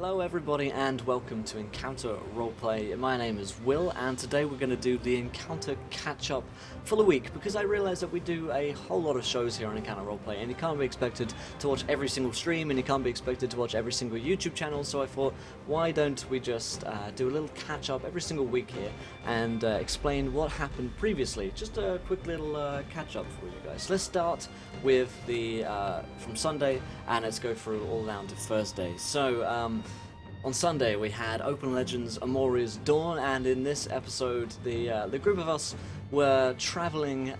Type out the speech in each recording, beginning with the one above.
Hello everybody and welcome to Encounter Roleplay. My name is Will and today we're going to do the Encounter catch-up for the week because I realise that we do a whole lot of shows here on Encounter Roleplay and you can't be expected to watch every single stream and you can't be expected to watch every single YouTube channel, so I thought why don't we just do a little catch-up every single week here and explain what happened previously. Just a quick little catch-up for you guys. Let's start with the from Sunday and let's go through all down to Thursday. So on Sunday we had Open Legends Amoria's Dawn, and in this episode the group of us were travelling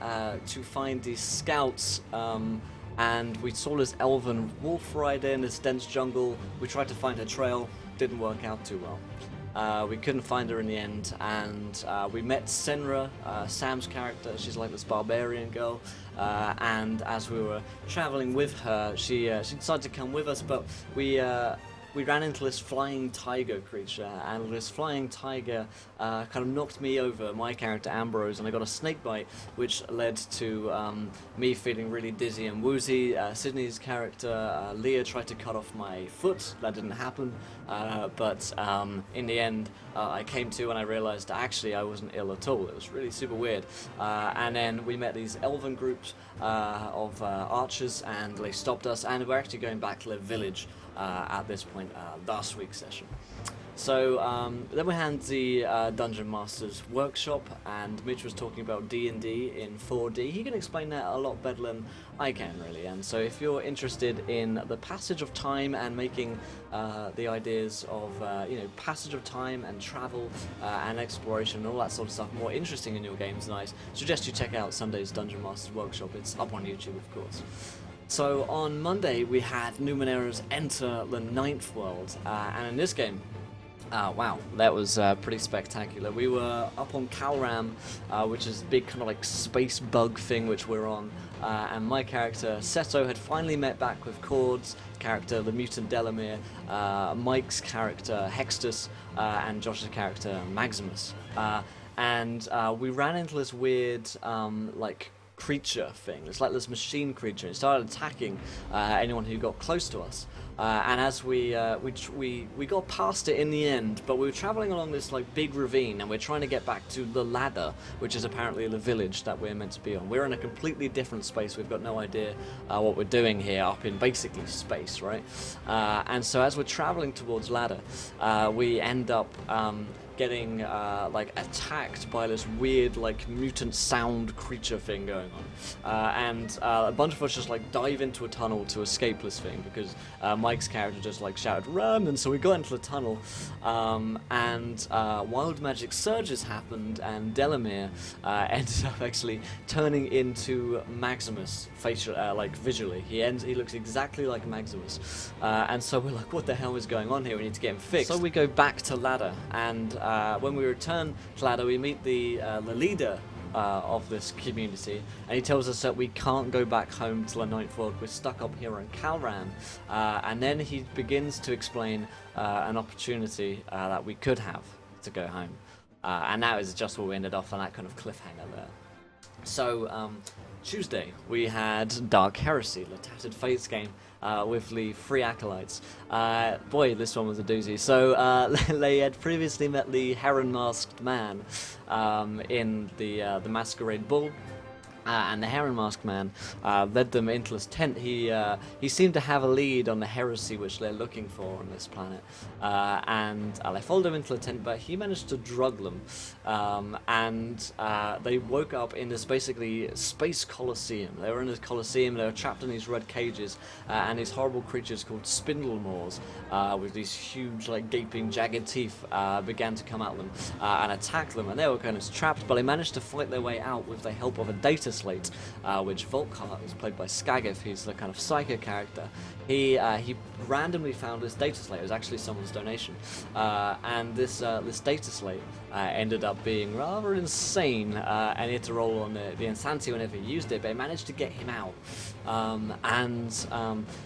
to find these scouts, and we saw this elven wolf rider in this dense jungle. We tried to find her trail, didn't work out too well. We couldn't find her in the end, and we met Senra, Sam's character. She's like this barbarian girl, and as we were travelling with her, she decided to come with us, but we ran into this flying tiger creature, and this flying tiger kind of knocked me over, my character Ambrose, and I got a snake bite, which led to me feeling really dizzy and woozy. Sydney's character Leah tried to cut off my foot. That didn't happen, but in the end I came to and I realized actually I wasn't ill at all. It was really super weird. And then we met these elven groups of archers, and they stopped us, and we're actually going back to their village at this point, last week's session. So then we had the Dungeon Master's workshop, and Mitch was talking about D&D in 4D. He can explain that a lot better than I can, really. And so if you're interested in the passage of time and making the ideas of passage of time and travel and exploration and all that sort of stuff more interesting in your games, then I suggest you check out Sunday's Dungeon Master's workshop. It's up on YouTube, of course. So on Monday we had new Maneras enter the Ninth World, and in this game, wow, that was pretty spectacular. We were up on Calram, which is a big kind of like space bug thing which we're on, and my character Seto had finally met back with Cord's character, the mutant Delamere, Mike's character Hextus, and Josh's character Maximus, and we ran into this weird creature thing. It's like this machine creature. It started attacking anyone who got close to us, and as we got past it in the end, but we were traveling along this like big ravine, and we're trying to get back to the ladder, which is apparently the village that we're meant to be on. We're in a completely different space. We've got no idea what we're doing here, up in basically space, right? And so as we're traveling towards ladder, we end up getting attacked by this weird mutant sound creature thing going on, and a bunch of us just dive into a tunnel to escape this thing because Mike's character just shouted run, and so we got into the tunnel, and wild magic surges happened, and Delamere ended up actually turning into Maximus facial, visually. He looks exactly like Maximus, and so we're like, what the hell is going on here? We need to get him fixed. So we go back to ladder, and when we return to ladder, we meet the leader of this community, and he tells us that we can't go back home to the Ninth World. We're stuck up here on Calram, and then he begins to explain an opportunity that we could have to go home, and that is just where we ended off on that kind of cliffhanger there. So Tuesday we had Dark Heresy, the Tattered Fates game, with the three acolytes. Boy, this one was a doozy. So they had previously met the Heron-masked man in the Masquerade Ball. And the Heron-masked man led them into this tent. He seemed to have a lead on the heresy which they're looking for on this planet, and they followed him into the tent, but he managed to drug them, and they woke up in this basically space coliseum. They were in this coliseum, they were trapped in these red cages, and these horrible creatures called spindle maws with these huge gaping jagged teeth began to come at them and attack them, and they were kind of trapped, but they managed to fight their way out with the help of a data slate, which Volkart is played by Skagif. He's the kind of psycho character. He randomly found this data slate. It was actually someone's donation, and this data slate ended up being rather insane, and he had to roll on the insanity whenever he used it, but he managed to get him out.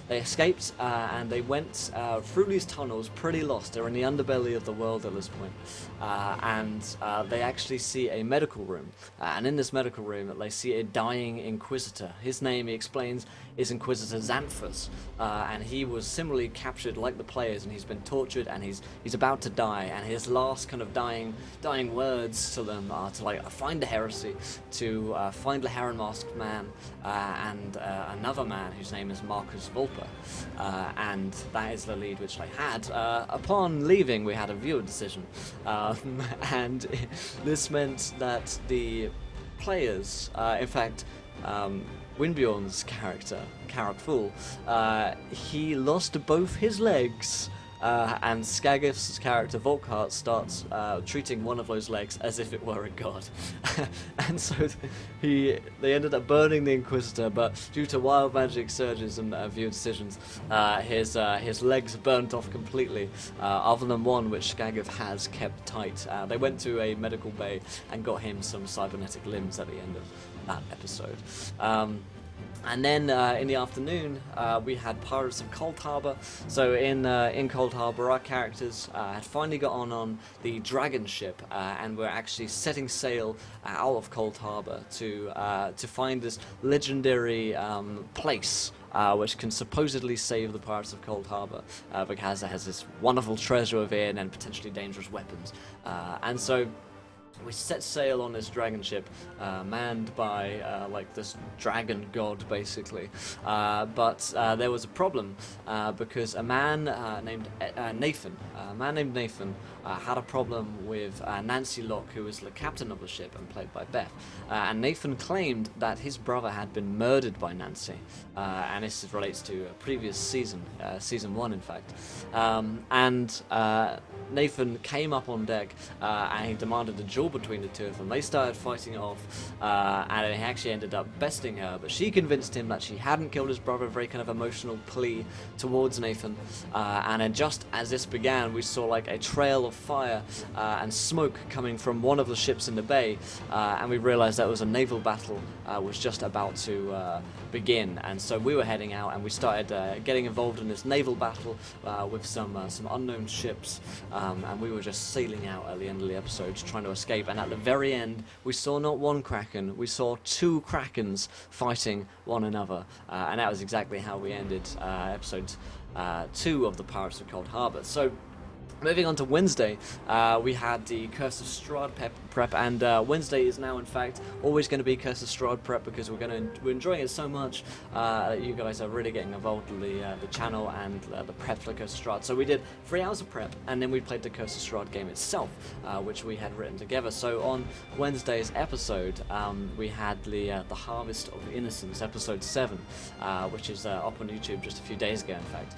They escaped, and they went through these tunnels pretty lost. They're in the underbelly of the world at this point. They actually see a medical room, and in this medical room they see a dying Inquisitor. His name, he explains, is Inquisitor Xanthus, and he was similarly captured like the players, and he's been tortured, and he's about to die, and his last kind of dying words to them are to find the heresy, to find the Heron Masked Man, and another man whose name is Marcus Vulper, and that is the lead which they had. Upon leaving, we had a viewer decision, and this meant that the players, in fact, Winbjorn's character, Carrot Fool, he lost both his legs, and Skagif's character, Volkhart, starts treating one of those legs as if it were a god. And so they ended up burning the Inquisitor, but due to wild magic surges and viewer decisions, his legs burnt off completely, other than one which Skagif has kept tight. They went to a medical bay and got him some cybernetic limbs at the end of that episode. And then in the afternoon, we had Pirates of Cold Harbor. So in Cold Harbor, our characters had finally got on the dragon ship, and we're actually setting sail out of Cold Harbor to find this legendary place which can supposedly save the Pirates of Cold Harbor, because it has this wonderful treasure within and potentially dangerous weapons. And so we set sail on this dragon ship, manned by this dragon god, basically. But there was a problem, because a man named Nathan, had a problem with Nancy Locke, who was the captain of the ship and played by Beth. And Nathan claimed that his brother had been murdered by Nancy, and this relates to a previous season, season 1, in fact. Nathan came up on deck, and he demanded a duel between the two of them. They started fighting off, and he actually ended up besting her, but she convinced him that she hadn't killed his brother, a very kind of emotional plea towards Nathan. And then just as this began, we saw like a trail of fire and smoke coming from one of the ships in the bay, and we realized that was a naval battle was just about to begin. And so we were heading out, and we started getting involved in this naval battle with some unknown ships, and we were just sailing out at the end of the episode trying to escape. And at the very end, we saw not one kraken, we saw two krakens fighting one another, and that was exactly how we ended episode 2 of the Pirates of Cold Harbor. So moving on to Wednesday, we had the Curse of Strahd prep, and Wednesday is now, in fact, always going to be Curse of Strahd prep, because we're enjoying it so much. You guys are really getting involved in the channel and the prep for Curse of Strahd. So we did 3 hours of prep, and then we played the Curse of Strahd game itself, which we had written together. So on Wednesday's episode, we had the Harvest of Innocence, episode 7, which is up on YouTube just a few days ago, in fact.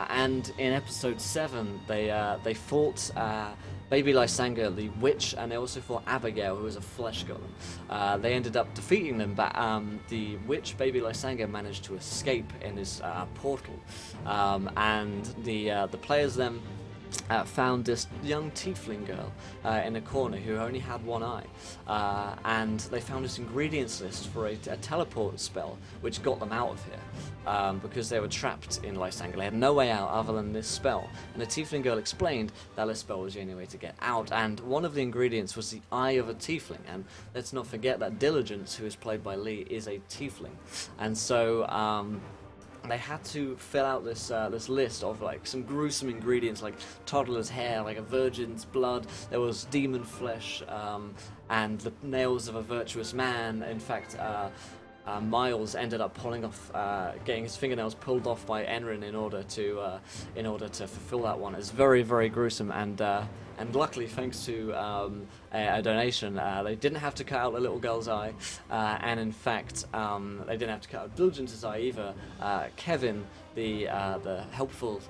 And in episode 7, they fought Baby Lysanger, the witch, and they also fought Abigail, who was a flesh golem. They ended up defeating them, but the witch, Baby Lysanger, managed to escape in this portal, and the players then found this young tiefling girl in a corner who only had one eye, and they found this ingredients list for a teleport spell which got them out of here, because they were trapped in Lysanger. They had no way out other than this spell, and the tiefling girl explained that this spell was the only way to get out, and one of the ingredients was the eye of a tiefling. And let's not forget that Diligence, who is played by Lee, is a tiefling, and so they had to fill out this list of like some gruesome ingredients, like toddler's hair, like a virgin's blood. There was demon flesh, and the nails of a virtuous man. In fact, Miles ended up getting his fingernails pulled off by Enrin in order to fulfill that one. It's very, very gruesome, and luckily, thanks to a donation, they didn't have to cut out the little girl's eye, and in fact, they didn't have to cut out Diligence's eye either. Kevin, the helpful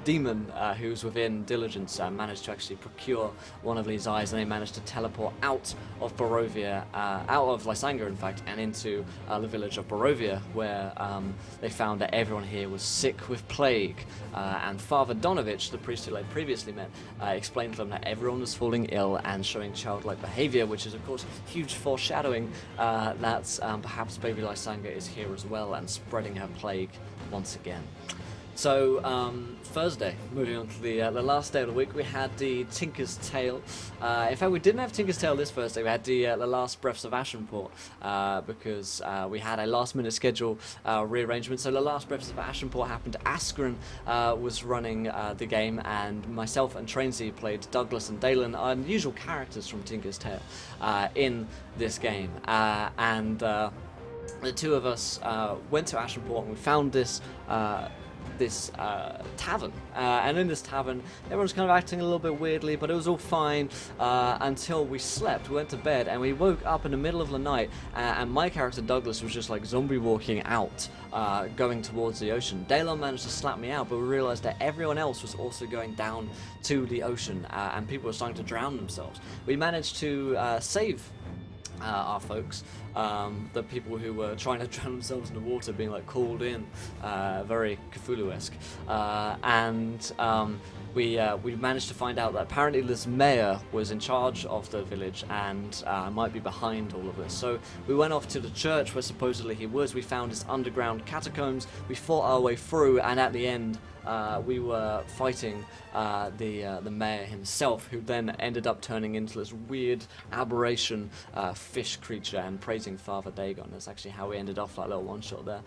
demon who's within Diligence, managed to actually procure one of these eyes, and they managed to teleport out of Barovia, out of Lysanger, in fact, and into the village of Barovia, where they found that everyone here was sick with plague. And Father Donovich, the priest who they previously met, explained explained to them that everyone was falling ill and showing childlike behavior, which is of course huge foreshadowing that perhaps baby Lysanga is here as well and spreading her plague once again. So, Thursday, moving on to the last day of the week, we had the Tinker's Tale. In fact, we didn't have Tinker's Tale this Thursday, we had the last Breaths of Ashenport, because we had a last-minute schedule rearrangement. So the last Breaths of Ashenport happened. Askren was running the game, and myself and Trainsy played Douglas and Dalen, unusual characters from Tinker's Tale, in this game. And the two of us went to Ashenport, and we found this tavern, and in this tavern everyone's kind of acting a little bit weirdly, but it was all fine until we slept. We went to bed and we woke up in the middle of the night, and my character Douglas was just like zombie walking out, going towards the ocean. Dalen managed to slap me out, but we realized that everyone else was also going down to the ocean, and people were starting to drown themselves. We managed to save our folks, the people who were trying to drown themselves in the water, being like called in, very Cthulhu-esque, and we managed to find out that apparently this mayor was in charge of the village and might be behind all of this. So we went off to the church where supposedly he was. We found his underground catacombs. We fought our way through, and at the end we were fighting the mayor himself, who then ended up turning into this weird aberration fish creature and praising Father Dagon. That's actually how we ended off that little one-shot there.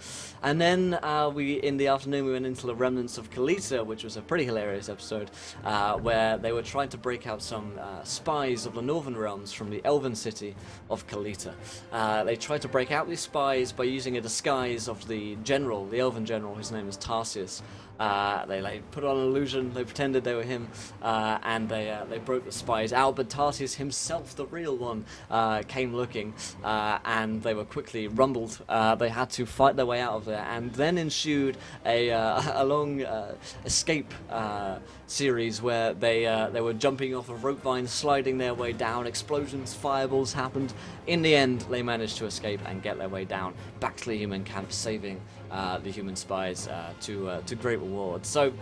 And then in the afternoon we went into the Remnants of Kalita, which was a pretty hilarious episode, where they were trying to break out some spies of the Northern Realms from the Elven city of Kalita. They tried to break out these spies by using a disguise of the general, the Elven general, whose name is Tarsius. They put on an illusion, they pretended they were him, and they broke the spies out, but Tarsius himself, the real one, came looking, and they were quickly rumbled. They had to fight their way out of there, and then ensued a long escape series where they were jumping off of rope vines, sliding their way down, explosions, fireballs happened. In the end, they managed to escape and get their way down back to the human camp, saving the human spies to great reward. So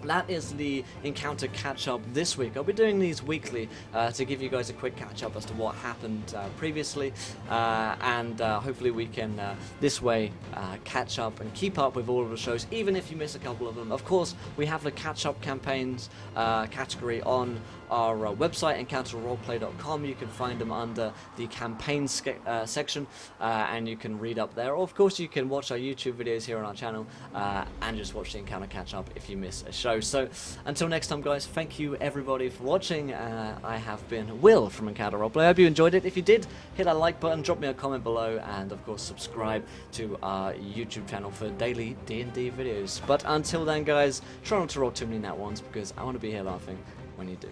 that is the encounter catch-up this week. I'll be doing these weekly to give you guys a quick catch-up as to what happened previously, and hopefully we can this way catch up and keep up with all of the shows, even if you miss a couple of them. Of course, we have the catch-up campaigns category on our website, encounterroleplay.com. You can find them under the campaigns section, and you can read up there. Or of course you can watch our YouTube videos here on our channel, and just watch the encounter catch up if you miss a show. So until next time guys, thank you everybody for watching. I have been Will from Encounter Roleplay. I hope you enjoyed it. If you did, hit that like button, drop me a comment below, and of course subscribe to our YouTube channel for daily D&D videos. But until then guys, try not to roll too many nat ones, because I want to be here laughing when you do.